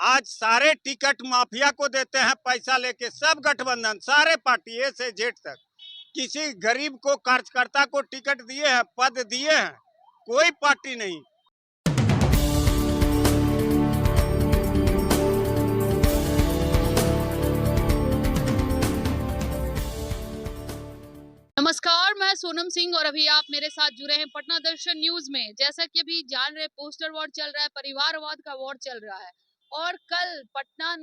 आज सारे ticket mafia को देते हैं पैसा लेके, सब गठबंधन सारे पार्टी ए से जेड तक। किसी गरीब को कार्यकर्ता को टिकट दिए हैं, पद दिए हैं, कोई पार्टी नहीं। नमस्कार, मैं सोनम सिंह और अभी आप मेरे साथ जुड़े हैं पटना दर्शन न्यूज में। जैसा कि अभी जान रहे, पोस्टर वॉर चल रहा है, परिवारवाद का वॉर चल रहा है और कल पटना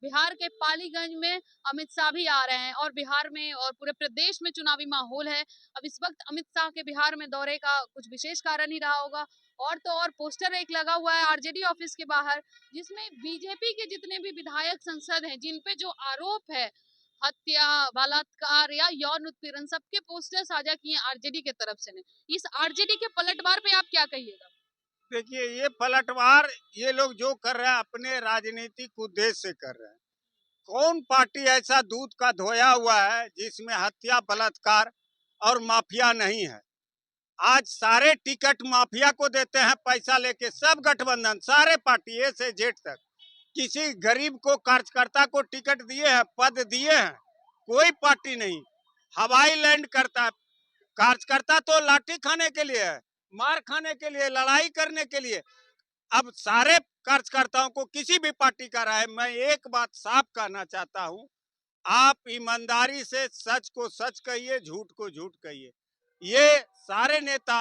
बिहार के पालीगंज में अमित शाह भी आ रहे हैं और बिहार में और पूरे प्रदेश में चुनावी माहौल है। अब इस वक्त अमित शाह के बिहार में दौरे का कुछ विशेष कारण ही रहा होगा। और तो और पोस्टर एक लगा हुआ है आरजेडी ऑफिस के बाहर, जिसमें बीजेपी के जितने भी विधायक संसद हैं जिन पे जो आरोप है हत्या, बलात्कार या यौन उत्पीड़न, सबके पोस्टर साझा किए आरजेडी के तरफ से ने। इस आरजेडी के पलटवार पे आप क्या कहिएगा? देखिए, ये पलटवार ये लोग जो कर रहे हैं अपने राजनीतिक उद्देश्य से कर रहे हैं। कौन पार्टी ऐसा दूध का धोया हुआ है जिसमें हत्या, बलात्कार और माफिया नहीं है? आज सारे टिकट माफिया को देते हैं पैसा लेके, सब गठबंधन सारे पार्टी ए से जेड तक। किसी गरीब को कार्यकर्ता को टिकट दिए हैं, पद दिए हैं, कोई पार्टी नहीं। हवाई लैंड करता है कार्यकर्ता तो लाठी खाने के लिए है, मार खाने के लिए, लड़ाई करने के लिए। अब सारे कार्यकर्ताओं को किसी भी पार्टी का रहा है, मैं एक बात साफ कहना चाहता हूं, आप ईमानदारी से सच को सच कहिए, झूठ को झूठ कहिए। ये सारे नेता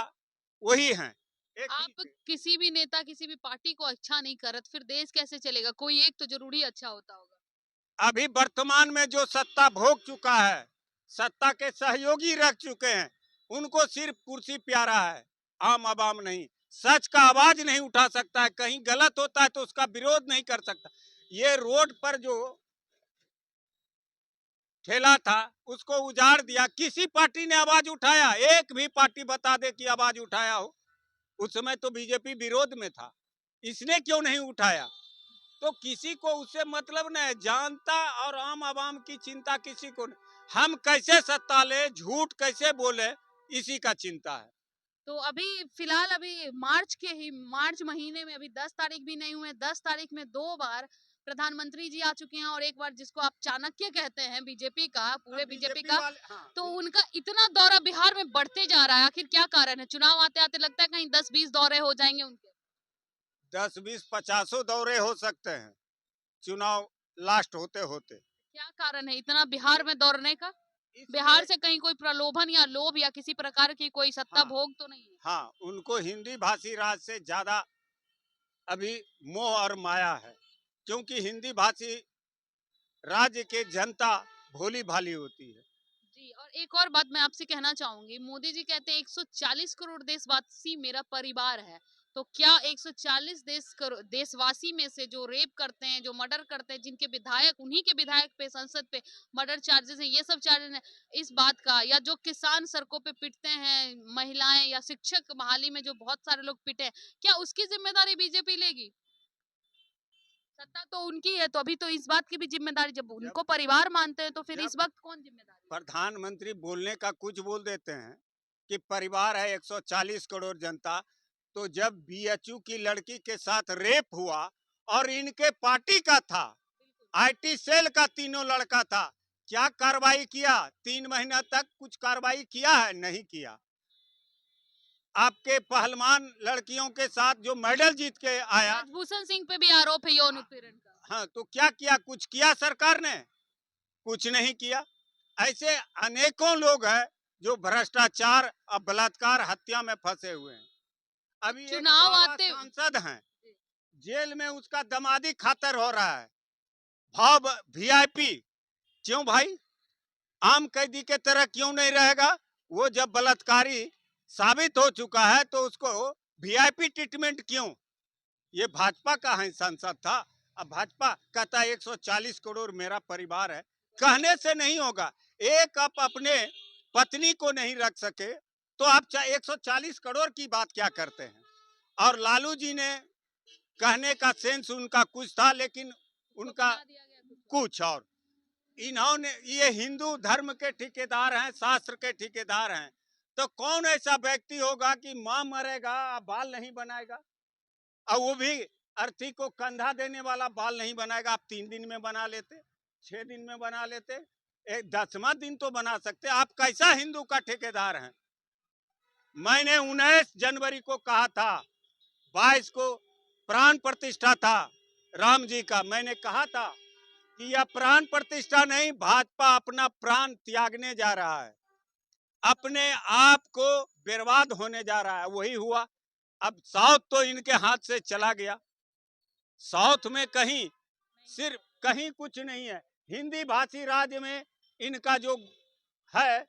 वही हैं। आप किसी भी नेता किसी भी पार्टी को अच्छा नहीं करत, फिर देश कैसे चलेगा? कोई एक तो जरूरी अच्छा होता होगा। अभी वर्तमान में जो सत्ता भोग चुका है, सत्ता के सहयोगी रख चुके हैं, उनको सिर्फ कुर्सी प्यारा है, आम आवाम नहीं। सच का आवाज नहीं उठा सकता है, कहीं गलत होता है तो उसका विरोध नहीं कर सकता। ये रोड पर जो ठेला था उसको उजाड़ दिया, किसी पार्टी ने आवाज उठाया? एक भी पार्टी बता दे कि आवाज उठाया हो। उस समय तो बीजेपी विरोध में था, इसने क्यों नहीं उठाया? तो किसी को उससे मतलब नहीं, जनता और आम आवाम की चिंता किसी को नहीं। हम कैसे सत्ता ले, झूठ कैसे बोले, इसी का चिंता है। तो अभी फिलहाल अभी मार्च महीने में अभी 10 तारीख भी नहीं हुए, 10 तारीख में 2 बार प्रधानमंत्री जी आ चुके हैं और एक बार जिसको आप चाणक्य कहते हैं बीजेपी का, पूरे बीजेपी का, हाँ, तो उनका इतना दौरा बिहार में बढ़ते जा रहा है। आखिर क्या कारण है? चुनाव आते आते लगता है कहीं 10-20 दौरे हो जाएंगे उनके। 10-20-50 दौरे हो सकते हैं चुनाव लास्ट होते होते। क्या कारण है इतना बिहार में दौड़ने का? बिहार से कहीं कोई प्रलोभन या लोभ या किसी प्रकार की कोई सत्ता हाँ, भोग तो नहीं है? हाँ, उनको हिंदी भाषी राज से ज्यादा अभी मोह और माया है, क्योंकि हिंदी भाषी राज्य के जनता भोली भाली होती है। जी, और एक और बात मैं आपसे कहना चाहूंगी, मोदी जी कहते हैं 140 करोड़ देशवासी मेरा परिवार है। तो क्या 140 देशवासी में से जो रेप करते हैं, जो मर्डर करते हैं, जिनके विधायक, उन्हीं के विधायक पे संसद पे मर्डर चार्जेस हैं, ये सब चार्जेस हैं, इस बात का, या जो किसान सड़कों पे पिटते हैं, महिलाएं या शिक्षक बहाली में जो बहुत सारे लोग पिटे हैं, क्या उसकी जिम्मेदारी बीजेपी लेगी? सत्ता तो उनकी है, तो अभी तो इस बात की भी जिम्मेदारी, जब उनको परिवार मानते हैं तो फिर इस वक्त कौन जिम्मेदारी? प्रधानमंत्री बोलने का कुछ बोल देते हैं कि परिवार है 140 करोड़ जनता, तो जब बीएचयू की लड़की के साथ रेप हुआ और इनके पार्टी का था, आईटी सेल का तीनों लड़का था, क्या कार्रवाई किया? 3 महीना तक कुछ कार्रवाई किया है? नहीं किया। आपके पहलवान लड़कियों के साथ जो मेडल जीत के आया, ब्रजभूषण सिंह पे भी आरोप है यौन उत्पीड़न का। हाँ, तो क्या किया? कुछ किया सरकार ने? कुछ नहीं किया। ऐसे अनेकों लोग हैं जो भ्रष्टाचार और बलात्कार, हत्या में फंसे हुए हैं। अभी एक चुनाव बाबा आते सांसद हैं, जेल में उसका दमादी खातर हो रहा है, भाव वीआईपी। क्यों भाई? आम कैदी के तरह क्यों नहीं रहेगा? वो जब बलात्कारी साबित हो चुका है तो उसको वीआईपी ट्रीटमेंट क्यों? ये भाजपा का है सांसद था। अब भाजपा कहता है 140 करोड़ मेरा परिवार है, कहने से नहीं होगा। एक आप अपने पत्नी को नहीं रख सके तो आप 140 करोड़ की बात क्या करते हैं? और लालू जी ने कहने का सेंस उनका कुछ था, लेकिन उनका कुछ और। इन्होंने, ये हिंदू धर्म के ठेकेदार हैं, शास्त्र के ठेकेदार हैं, तो कौन ऐसा व्यक्ति होगा कि मां मरेगा बाल नहीं बनाएगा? और वो भी अर्थी को कंधा देने वाला बाल नहीं बनाएगा। आप 3 दिन में बना लेते, 6 दिन में बना लेते, एक 10वां दिन तो बना सकते। आप कैसा हिंदू का ठेकेदार हैं? मैंने 19 जनवरी को कहा था, 22 को प्राण प्रतिष्ठा था राम जी का। मैंने कहा था कि यह प्राण प्रतिष्ठा नहीं, भाजपा अपना प्राण त्यागने जा रहा है, अपने आप को बर्बाद होने जा रहा है। वही हुआ। अब साउथ तो इनके हाथ से चला गया। साउथ में कहीं सिर्फ कहीं कुछ नहीं है। हिंदी भाषी राज्य में इनका जो है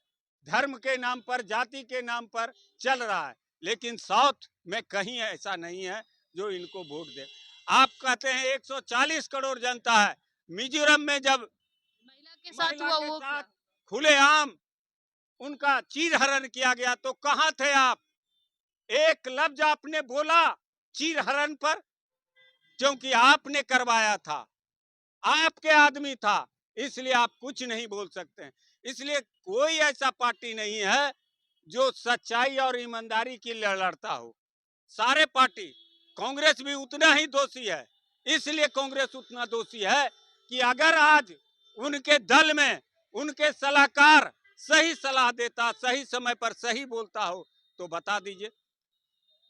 धर्म के नाम पर, जाति के नाम पर चल रहा है, लेकिन साउथ में कहीं ऐसा नहीं है जो इनको वोट दे। आप कहते हैं 140 करोड़ जनता है। मिजोरम में जब महिला के साथ हुआ वो क्या? खुलेआम उनका चीर हरण किया गया तो कहां थे आप? एक लफ्ज आपने बोला चीर हरण पर, क्योंकि आपने करवाया था, आपके आदमी था, इसलिए आप कुछ नहीं बोल सकते हैं। इसलिए कोई ऐसा पार्टी नहीं है जो सच्चाई और ईमानदारी की लड़ता हो। सारे पार्टी, कांग्रेस भी उतना ही दोषी है। इसलिए कांग्रेस उतना दोषी है कि अगर आज उनके दल में उनके सलाहकार सही सलाह देता, सही समय पर सही बोलता हो तो बता दीजिए।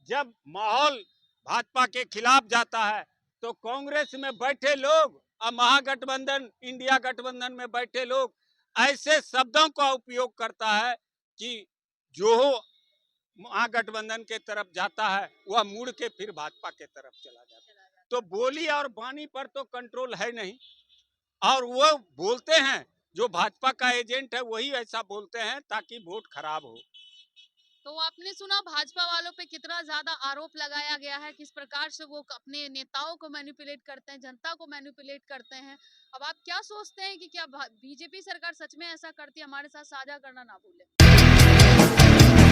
जब माहौल भाजपा के खिलाफ जाता है तो कांग्रेस में बैठे लोग और महागठबंधन, इंडिया गठबंधन में बैठे लोग ऐसे शब्दों का उपयोग करता है कि जो महागठबंधन के तरफ जाता है वह मुड़ के फिर भाजपा के तरफ चला जाता है। तो बोली और वाणी पर तो कंट्रोल है नहीं, और वो बोलते हैं जो भाजपा का एजेंट है वही ऐसा बोलते हैं ताकि वोट खराब हो। तो आपने सुना भाजपा वालों पे कितना ज्यादा आरोप लगाया गया है, किस प्रकार से वो अपने नेताओं को मैनिपुलेट करते हैं, जनता को मैनिपुलेट करते हैं। अब आप क्या सोचते हैं कि क्या बीजेपी सरकार सच में ऐसा करती है? हमारे साथ साझा करना ना भूलें।